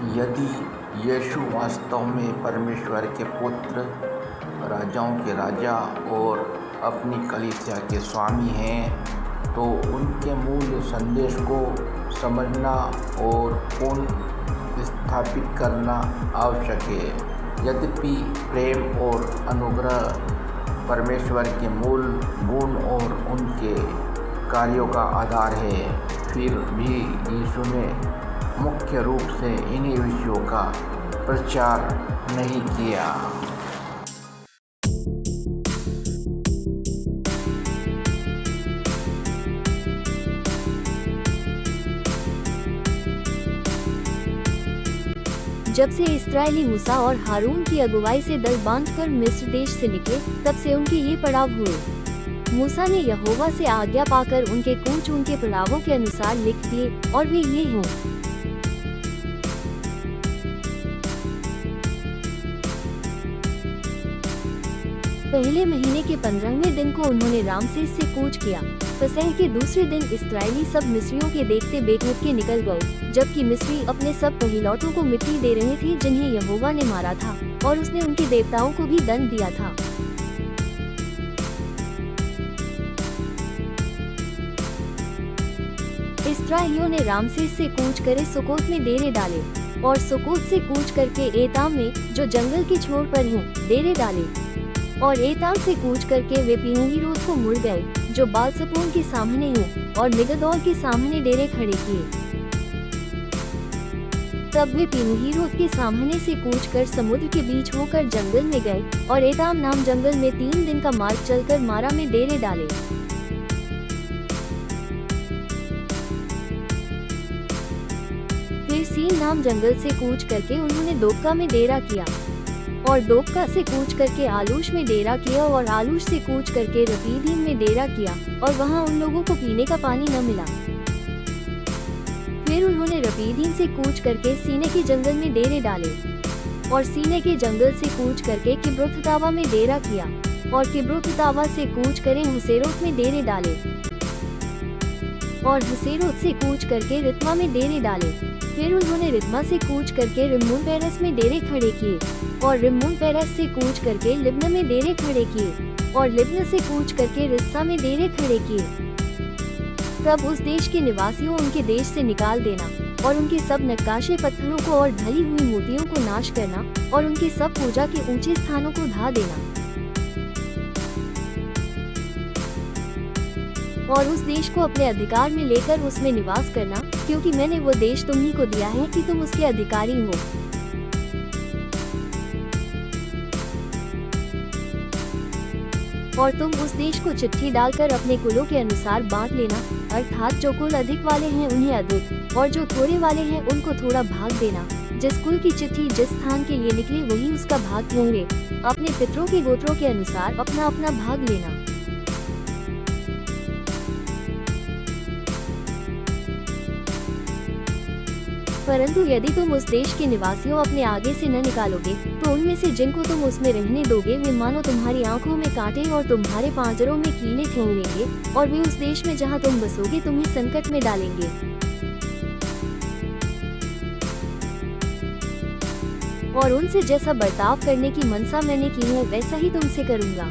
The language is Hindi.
यदि यीशु वास्तव में परमेश्वर के पुत्र, राजाओं के राजा और अपनी कलीसिया के स्वामी हैं, तो उनके मूल संदेश को समझना और पुनः स्थापित करना आवश्यक है। यद्यपि प्रेम और अनुग्रह परमेश्वर के मूल गुण और उनके कार्यों का आधार है, फिर भी यीशु ने मुख्य रूप से इन्हीं विषयों का प्रचार नहीं किया। जब से इस्राएली मूसा और हारून की अगुवाई से दल बांधकर मिस्र देश से निकले, तब से उनके ये पड़ाव हुए। मूसा ने यहोवा से आज्ञा पाकर उनके कूच उनके पड़ावों के अनुसार लिख दिए, और वे ये हों। पहले महीने के 15वें दिन को उन्होंने रामसेस से कूच किया। फसह के दूसरे दिन इस्राएली सब मिस्रियों के देखते बेखौफ के निकल गए, जबकि मिस्री अपने सब पहिलौठों को मिट्टी दे रहे थे जिन्हें यहोवा ने मारा था, और उसने उनके देवताओं को भी दंड दिया था। इस्राएलियों ने रामसेस से कूच करे सुकोत में डेरे डाले, और सुकोत से कूच करके एताम में, जो जंगल की छोर पर है, डेरे डाले, और एताम से कूच करके वे पीहहीरोत को मुड़ गए, जो बालसपोन के सामने है, और मिगदोल के सामने डेरे खड़े किए। तब वे पीहहीरोत के सामने से कूच कर समुद्र के बीच होकर जंगल में गए, और एताम नाम जंगल में 3 दिन का मार्ग चलकर मारा में डेरे डाले। फिर सीन नाम जंगल से कूच करके उन्होंने दोपका में डेरा किया, और दोपका से कूच करके आलूश में डेरा किया, और आलूश से कूच करके रपीदीम में डेरा किया, और वहां उन लोगों को पीने का पानी न मिला। फिर उन्होंने रपीदीम से कूच करके सीने के जंगल में डेरे डाले, और सीने के जंगल से कूच करके किब्रोततावा में डेरा किया, और किब्रोततावा से कूच करे हसेरोत में डेरे डाले, और हसेरोत से कूच करके रित्मा में डेरे डाले। फिर उन्होंने रित्मा से कूच करके रिम्मोन पेरेस में डेरे खड़े किए, और रिम्मोन पेरेस से कूच करके लिब्ना में डेरे खड़े किए, और लिब्ना से कूच करके रिस्सा में डेरे खड़े किए। तब उस देश के निवासियों उनके देश से निकाल देना, और उनके सब नक्काशे पत्थरों को और ढली हुई मूर्तियों को नाश करना, और उनके सब पूजा के ऊंचे स्थानों को ढा देना, और उस देश को अपने अधिकार में लेकर उसमें निवास करना, क्योंकि मैंने वो देश तुम्हीं को दिया है कि तुम उसके अधिकारी हो। और तुम उस देश को चिट्ठी डालकर अपने कुलों के अनुसार बांट लेना, अर्थात जो कुल अधिक वाले हैं उन्हें अधिक, और जो थोड़े वाले हैं उनको थोड़ा भाग देना। जिस कुल की चिट्ठी जिस स्थान के लिए निकले वही उसका भाग होंगे। अपने पितरों के गोत्रों के अनुसार अपना अपना भाग लेना। परंतु यदि तुम उस देश के निवासियों अपने आगे से न निकालोगे, तो उनमें से जिनको तुम उसमें रहने दोगे वे मानो तुम्हारी आंखों में कांटे और तुम्हारे पांजरों में कीले ठहरेंगे, और वे उस देश में जहां तुम बसोगे तुम्हें संकट में डालेंगे। और उनसे जैसा बर्ताव करने की मनसा मैंने की है वैसा ही तुमसे करूंगा।